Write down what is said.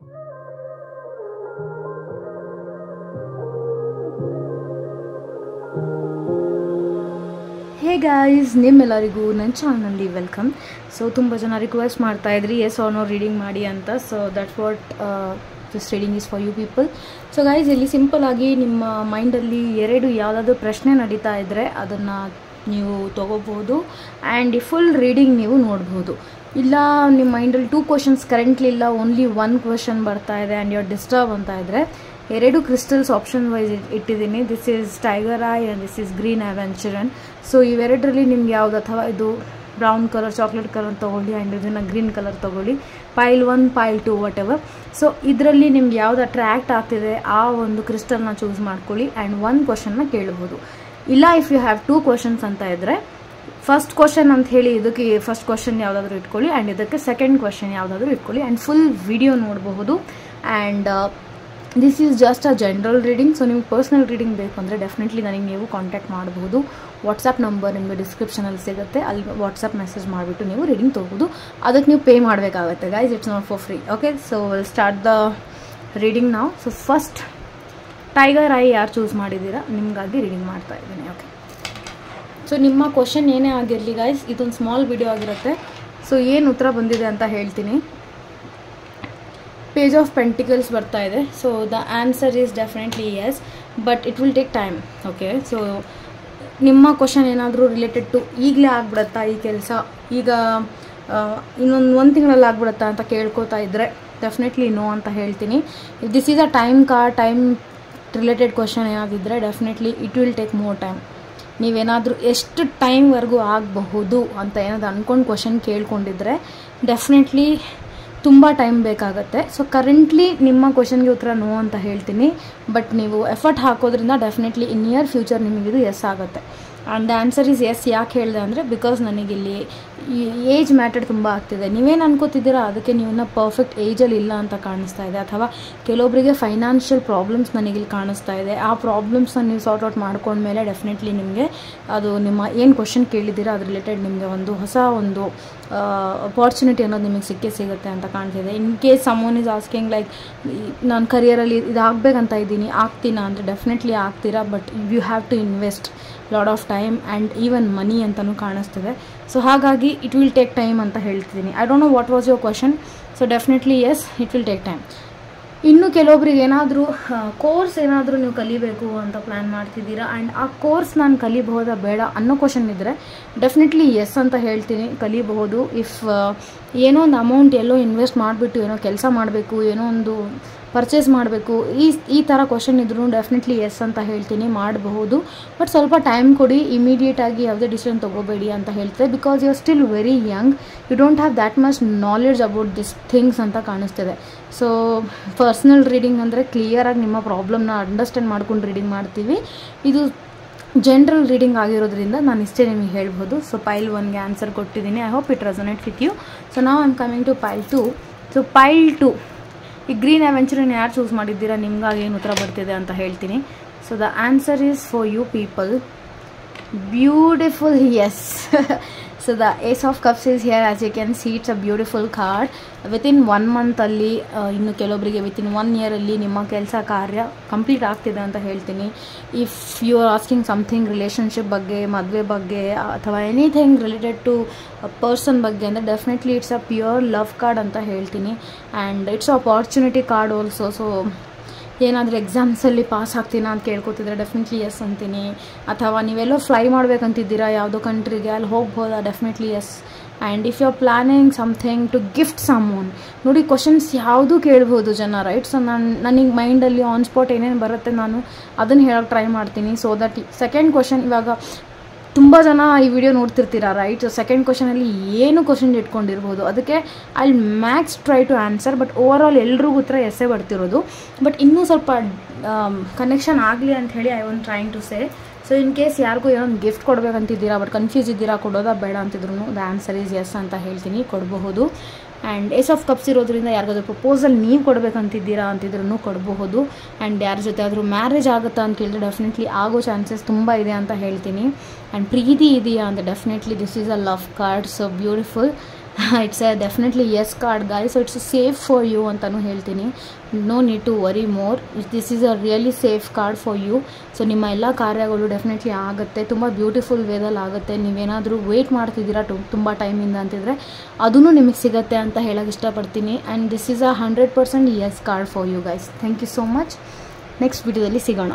Hey guys, ನಿಮ್ಮೆಲ್ಲರಿಗೂ ನನ್ನ ಚಾನಲ್ನಲ್ಲಿ ವೆಲ್ಕಮ್. ಸೊ ತುಂಬ ಜನ ರಿಕ್ವೆಸ್ಟ್ ಮಾಡ್ತಾಯಿದ್ರಿ ಎಸ್ ಆರ್ ನೋ ರೀಡಿಂಗ್ ಮಾಡಿ ಅಂತ. So that's what this reading is for you people. So guys, ಇಲ್ಲಿ ಸಿಂಪಲ್ ಆಗಿ ನಿಮ್ಮ ಮೈಂಡಲ್ಲಿ ಯಾವುದಾದ್ರೂ ಪ್ರಶ್ನೆ ನಡೀತಾ ಇದ್ದರೆ ಅದನ್ನು ನೀವು ತೊಗೋಬೋದು ಆ್ಯಂಡ್ ಈ ಫುಲ್ ರೀಡಿಂಗ್ ನೀವು ನೋಡ್ಬೋದು. ಇಲ್ಲ ನಿಮ್ಮ ಮೈಂಡಲ್ಲಿ 2 ಕ್ವಶನ್ಸ್ ಕರೆಂಟ್ಲಿ ಇಲ್ಲ, ಓನ್ಲಿ 1 ಕ್ವಶನ್ ಬರ್ತಾ ಇದೆ ಆ್ಯಂಡ್ ಯುವರ್ ಡಿಸ್ಟರ್ಬ್ ಅಂತ ಇದ್ದರೆ 2 ಕ್ರಿಸ್ಟಲ್ಸ್ ಆಪ್ಷನ್ ವೈಸ್ ಇಟ್ಟಿದ್ದೀನಿ. This is tiger eye and this is green aventurine. So ಇವೆರಡರಲ್ಲಿ ನಿಮ್ಗೆ ಯಾವುದು, ಅಥವಾ ಇದು ಬ್ರೌನ್ ಕಲರ್, ಚಾಕ್ಲೇಟ್ ಕಲರ್ ತೊಗೊಳ್ಳಿ ಆ್ಯಂಡ್ ಇದನ್ನು ಗ್ರೀನ್ ಕಲರ್ ತೊಗೊಳ್ಳಿ, pile 1 pile 2 whatever. So ಇದರಲ್ಲಿ ನಿಮ್ಗೆ ಯಾವುದು ಅಟ್ರ್ಯಾಕ್ಟ್ ಆಗ್ತಿದೆ ಆ ಒಂದು ಕ್ರಿಸ್ಟಲ್ನ ಚೂಸ್ ಮಾಡ್ಕೊಳ್ಳಿ ಆ್ಯಂಡ್ 1 ಕ್ವಶನ್ನ ಕೇಳ್ಬೋದು. ಇಲ್ಲ ಇಫ್ ಯು ಹ್ಯಾವ್ 2 ಕ್ವಶನ್ಸ್ ಅಂತ ಇದ್ದರೆ ಫಸ್ಟ್ ಕ್ವಶನ್ ಅಂತ ಹೇಳಿ ಇದಕ್ಕೆ ಫಸ್ಟ್ ಕ್ವಶನ್ ಯಾವುದಾದ್ರೂ ಇಟ್ಕೊಳ್ಳಿ ಆ್ಯಂಡ್ ಇದಕ್ಕೆ ಸೆಕೆಂಡ್ ಕ್ವಶನ್ ಯಾವುದಾದ್ರೂ ಇಟ್ಕೊಳ್ಳಿ ಆ್ಯಂಡ್ ಫುಲ್ ವಿಡಿಯೋ ನೋಡಬಹುದು. And this is just a general reading. So ನಿಮ್ಗೆ ಪರ್ಸ್ನಲ್ ರೀಡಿಂಗ್ ಬೇಕು ಅಂದರೆ ಡೆಫಿನೆಟ್ಲಿ ನನಗೆ ನೀವು ಕಾಂಟ್ಯಾಕ್ಟ್ ಮಾಡಬಹುದು. ವಾಟ್ಸಪ್ ನಂಬರ್ ನಿಮಗೆ ಡಿಸ್ಕ್ರಿಪ್ಷನಲ್ಲಿ ಸಿಗುತ್ತೆ, ಅಲ್ಲಿ ವಾಟ್ಸಪ್ ಮೆಸೇಜ್ ಮಾಡಿಬಿಟ್ಟು ನೀವು ರೀಡಿಂಗ್ ತೊಗೋಬೋದು. ಅದಕ್ಕೆ ನೀವು ಪೇ ಮಾಡಬೇಕಾಗುತ್ತೆ guys, it's not for free. Okay, so will start the reading ನಾವು. ಸೊ ಫಸ್ಟ್ ಟೈಗರ್ ಐ ಯಾರು ಚೂಸ್ ಮಾಡಿದ್ದೀರಾ ನಿಮಗಾಗಿ ರೀಡಿಂಗ್ ಮಾಡ್ತಾ ಇದ್ದೀನಿ. ಓಕೆ, ಸೊ ನಿಮ್ಮ ಕ್ವಶನ್ ಏನೇ ಆಗಿರಲಿ ಗೈಸ್, ಇದೊಂದು ಸ್ಮಾಲ್ ವಿಡಿಯೋ ಆಗಿರುತ್ತೆ. ಸೊ ಏನು ಉತ್ತರ ಬಂದಿದೆ ಅಂತ ಹೇಳ್ತೀನಿ. ಪೇಜ್ ಆಫ್ ಪೆಂಟಿಕಲ್ಸ್ ಬರ್ತಾ ಇದೆ. So the answer is definitely yes, but it will take time. Okay, so ನಿಮ್ಮ ಕ್ವಶನ್ ಏನಾದರೂ ರಿಲೇಟೆಡ್ ಟು ಈಗಲೇ ಆಗ್ಬಿಡುತ್ತಾ ಈ ಕೆಲಸ, ಈಗ ಇನ್ನೊಂದು ತಿಂಗಳಲ್ಲಿ ಆಗ್ಬಿಡುತ್ತಾ ಅಂತ ಕೇಳ್ಕೊತಾ ಇದ್ದರೆ ಡೆಫಿನೆಟ್ಲಿ ನೋ ಅಂತ ಹೇಳ್ತೀನಿ. If this is a time related question ಏನಾದಿದ್ದರೆ definitely it will take more time. ನೀವೇನಾದರೂ ಎಷ್ಟು ಟೈಮ್ವರೆಗೂ ಆಗಬಹುದು ಅಂತ ಏನಾದರೂ ಅಂದ್ಕೊಂಡು ಕ್ವಶನ್ ಕೇಳ್ಕೊಂಡಿದ್ರೆ ಡೆಫಿನೆಟ್ಲಿ ತುಂಬ ಟೈಮ್ ಬೇಕಾಗುತ್ತೆ. ಸೊ ಕರೆಂಟ್ಲಿ ನಿಮ್ಮ ಕ್ವಶನ್ಗೆ ಉತ್ತರ ನೋ ಅಂತ ಹೇಳ್ತೀನಿ, ಬಟ್ ನೀವು ಎಫರ್ಟ್ ಹಾಕೋದ್ರಿಂದ ಡೆಫಿನೆಟ್ಲಿ ಇನ್ ನಿಯರ್ ಫ್ಯೂಚರ್ ನಿಮಗಿದು ಎಸ್ ಆಗುತ್ತೆ. And the answer is yes. ಯಾಕೆ ಹೇಳಿದೆ ಅಂದರೆ ಬಿಕಾಸ್ ನನಗಿಲ್ಲಿ ಏಜ್ ಮ್ಯಾಟರ್ ತುಂಬ ಆಗ್ತಿದೆ. ನೀವೇನು ಅನ್ಕೋತಿದ್ದೀರಾ ಅದಕ್ಕೆ ನೀವನ್ನ ಪರ್ಫೆಕ್ಟ್ ಏಜಲ್ಲಿ ಇಲ್ಲ ಅಂತ ಕಾಣಿಸ್ತಾ ಇದೆ, ಅಥವಾ ಕೆಲವೊಬ್ಬರಿಗೆ ಫೈನಾನ್ಷಿಯಲ್ ಪ್ರಾಬ್ಲಮ್ಸ್ ನನಗಿಲ್ಲಿ ಕಾಣಿಸ್ತಾ ಇದೆ. ಆ ಪ್ರಾಬ್ಲಮ್ಸ್ನ ನೀವು ಸಾರ್ಟ್ ಔಟ್ ಮಾಡ್ಕೊಂಡ್ಮೇಲೆ ಡೆಫಿನೆಟ್ಲಿ ನಿಮಗೆ ಅದು ನಿಮ್ಮ ಏನು ಕ್ವಶನ್ ಕೇಳಿದ್ದೀರಾ ಅದು ರಿಲೇಟೆಡ್ ನಿಮಗೆ ಒಂದು ಹೊಸ ಒಂದು ಅಪಾರ್ಚುನಿಟಿ ಅನ್ನೋದು ನಿಮಗೆ ಸಿಗುತ್ತೆ ಅಂತ ಕಾಣ್ತಿದೆ. In case someone is asking like ನಾನು ಕರಿಯರಲ್ಲಿ ಇದಾಗಬೇಕಂತ ಇದ್ದೀನಿ, ಆಗ್ತೀನಾ ಅಂದರೆ ಡೆಫಿನೆಟ್ಲಿ ಆಗ್ತೀರಾ, but you have to invest lot of time and even money ಅಂತಲೂ ಕಾಣಿಸ್ತಿದೆ. ಸೊ ಹಾಗಾಗಿ ಇಟ್ ವಿಲ್ ಟೇಕ್ ಟೈಮ್ ಅಂತ ಹೇಳ್ತಿದ್ದೀನಿ. I don't know what was your question. So definitely yes, it will take time. ಇನ್ನು ಕೆಲವೊಬ್ರಿಗೆ ಏನಾದರೂ course ಏನಾದರೂ ನೀವು ಕಲಿಬೇಕು ಅಂತ ಪ್ಲ್ಯಾನ್ ಮಾಡ್ತಿದ್ದೀರಾ ಆ್ಯಂಡ್ ಆ ಕೋರ್ಸ್ ನಾನು ಕಲಿಬಹುದಾ ಬೇಡ ಅನ್ನೋ ಕ್ವಶನ್ ಇದ್ದರೆ ಡೆಫಿನೆಟ್ಲಿ ಎಸ್ ಅಂತ ಹೇಳ್ತೀನಿ, ಕಲಿಬಹುದು. ಇಫ್ ಏನೋ ಒಂದು ಅಮೌಂಟ್ ಎಲ್ಲೋ ಇನ್ವೆಸ್ಟ್ ಮಾಡಿಬಿಟ್ಟು ಏನೋ ಕೆಲಸ ಮಾಡಬೇಕು, ಏನೋ ಒಂದು ಪರ್ಚೇಸ್ ಮಾಡಬೇಕು, ಈ ಥರ ಕ್ವಶನ್ ಇದ್ರೂ ಡೆಫಿನೆಟ್ಲಿ ಎಸ್ ಅಂತ ಹೇಳ್ತೀನಿ, ಮಾಡಬಹುದು. ಬಟ್ ಸ್ವಲ್ಪ ಟೈಮ್ ಕೊಡಿ, ಇಮಿಡಿಯೇಟಾಗಿ ಯಾವುದೇ ಡಿಸಿಷನ್ ತೊಗೋಬೇಡಿ ಅಂತ ಹೇಳ್ತೇವೆ. Because you are still very young, you don't have that much knowledge about this things ಅಂತ ಕಾಣಿಸ್ತಿದೆ. ಸೊ ಪರ್ಸ್ನಲ್ ರೀಡಿಂಗ್ ಅಂದರೆ ಕ್ಲಿಯರಾಗಿ ನಿಮ್ಮ ಪ್ರಾಬ್ಲಮ್ನ ಅಂಡರ್ಸ್ಟ್ಯಾಂಡ್ ಮಾಡ್ಕೊಂಡು ರೀಡಿಂಗ್ ಮಾಡ್ತೀವಿ. ಇದು ಜನರಲ್ ರೀಡಿಂಗ್ ಆಗಿರೋದ್ರಿಂದ ನಾನು ಇಷ್ಟೇ ನಿಮಗೆ ಹೇಳ್ಬೋದು. ಸೊ ಪೈಲ್ 1ಗೆ ಆನ್ಸರ್ ಕೊಟ್ಟಿದ್ದೀನಿ. I hope it resonate with you. So ನಾವು I am coming to pile 2. So pile 2 ಈ ಗ್ರೀನ್ ಅವೆಂಚರನ್ನು ಯಾರು ಚೂಸ್ ಮಾಡಿದ್ದೀರಾ ನಿಮ್ಗಾಗಿ ಏನು ಉತ್ತರ ಬರ್ತಿದೆ ಅಂತ ಹೇಳ್ತೀನಿ. So the answer is for you people. Beautiful, yes. So the ace of cups is here. As you can see it's a beautiful card. Within 1 ಮಂತಲ್ಲಿ, ಇನ್ನು ಕೆಲವೊಬ್ಬರಿಗೆ ವಿತಿನ್ 1 ಇಯರಲ್ಲಿ ನಿಮ್ಮ ಕೆಲಸ ಕಾರ್ಯ ಕಂಪ್ಲೀಟ್ ಆಗ್ತಿದೆ ಅಂತ ಹೇಳ್ತೀನಿ. If you are asking something relationship ಬಗ್ಗೆ, ಮದುವೆ ಬಗ್ಗೆ, ಅಥವಾ ಎನಿಥಿಂಗ್ ರಿಲೇಟೆಡ್ ಟು ಪರ್ಸನ್ ಬಗ್ಗೆ ಅಂದರೆ definitely it's a pure love card ಅಂತ ಹೇಳ್ತೀನಿ. And it's opportunity card also. So ಏನಾದರೂ ಎಕ್ಸಾಮ್ಸಲ್ಲಿ ಪಾಸ್ ಆಗ್ತೀನಾ ಅಂತ ಕೇಳ್ಕೊತಿದ್ರೆ ಡೆಫಿನೆಟ್ಲಿ ಎಸ್ ಅಂತೀನಿ. ಅಥವಾ ನೀವೆಲ್ಲೋ ಫ್ಲೈ ಮಾಡಬೇಕಂತಿದ್ದೀರಾ ಯಾವುದೋ ಕಂಟ್ರಿಗೆ, ಅಲ್ಲಿ ಹೋಗ್ಬೋದಾ, definitely yes. And if you are planning something to gift someone, ನೋಡಿ ಕ್ವಶನ್ಸ್ ಯಾವುದೂ ಕೇಳ್ಬೋದು ಜನ, ರೈಟ್. ಸೊ ನನಗೆ ಮೈಂಡಲ್ಲಿ ಆನ್ ಸ್ಪಾಟ್ ಏನೇನು ಬರುತ್ತೆ ನಾನು ಅದನ್ನು ಹೇಳೋಕ್ಕೆ ಟ್ರೈ ಮಾಡ್ತೀನಿ. ಸೊ ದಟ್ ಸೆಕೆಂಡ್ ಕ್ವಶನ್, ಇವಾಗ ತುಂಬ ಜನ ಈ ವಿಡಿಯೋ ನೋಡ್ತಿರ್ತೀರಾ, ರೈಟ್. ಸೆಕೆಂಡ್ ಕ್ವಶನಲ್ಲಿ ಏನು ಕ್ವಶನ್ ಇಟ್ಕೊಂಡಿರ್ಬೋದು, ಅದಕ್ಕೆ I max try to answer, but over all ಎಲ್ರಿಗೂ ಉತ್ತರ ಎಸ್ಸೇ ಬರ್ತಿರೋದು. ಬಟ್ ಇನ್ನೂ ಸ್ವಲ್ಪ ಕನೆಕ್ಷನ್ ಆಗಲಿ ಅಂತ ಹೇಳಿ I want trying to say. So in case ಯಾರಿಗೂ ಏನೋ ಒಂದು ಗಿಫ್ಟ್ ಕೊಡಬೇಕಂತಿದ್ದೀರಾ ಬಟ್ ಕನ್ಫ್ಯೂಸ್ ಇದ್ದೀರಾ, ಕೊಡೋದಾ ಬೇಡ ಅಂತಿದ್ರು ದ ಆನ್ಸರ್ ಈಸ್ ಎಸ್ ಅಂತ ಹೇಳ್ತೀನಿ, ಕೊಡಬಹುದು. ಆ್ಯಂಡ್ ಏಸ್ ಆಫ್ ಕಪ್ಸ್ ಇರೋದ್ರಿಂದ ಯಾರಿಗಾದ್ರೂ ಪ್ರಪೋಸಲ್ ನೀವು ಕೊಡಬೇಕಂತಿದ್ದೀರಾ ಅಂತಿದ್ರೂ ಕೊಡಬಹುದು. ಆ್ಯಂಡ್ ಯಾರ ಜೊತೆ ಆದರೂ ಮ್ಯಾರೇಜ್ ಆಗುತ್ತಾ ಅಂತ ಕೇಳಿದ್ರೆ ಡೆಫಿನೆಟ್ಲಿ ಆಗೋ ಚಾನ್ಸಸ್ ತುಂಬ ಇದೆ ಅಂತ ಹೇಳ್ತೀನಿ. ಆ್ಯಂಡ್ ಪ್ರೀತಿ ಇದೆಯಾ ಅಂತ definitely this is a love card. So beautiful. It's a definitely yes card guy. So it's safe for you ಅಂತಲೂ ಹೇಳ್ತೀನಿ. No need to worry more. This is a really safe card for you. So ನಿಮ್ಮ ಎಲ್ಲ ಕಾರ್ಯಗಳು definitely ಆಗುತ್ತೆ, ತುಂಬ beautiful ವೇದಲ್ಲಿ ಆಗುತ್ತೆ. ನೀವೇನಾದರೂ weight ಮಾಡ್ತಿದ್ದೀರಾ ತುಂಬ ಟೈಮಿಂದ ಅಂತಿದ್ರೆ ಅದೂ ನಿಮಗೆ ಸಿಗುತ್ತೆ ಅಂತ ಹೇಳೋಕ್ಕೆ ಇಷ್ಟಪಡ್ತೀನಿ. And this is a 100% yes card for you guys. Thank you so much. Next ವಿಡಿಯೋದಲ್ಲಿ ಸಿಗೋಣ.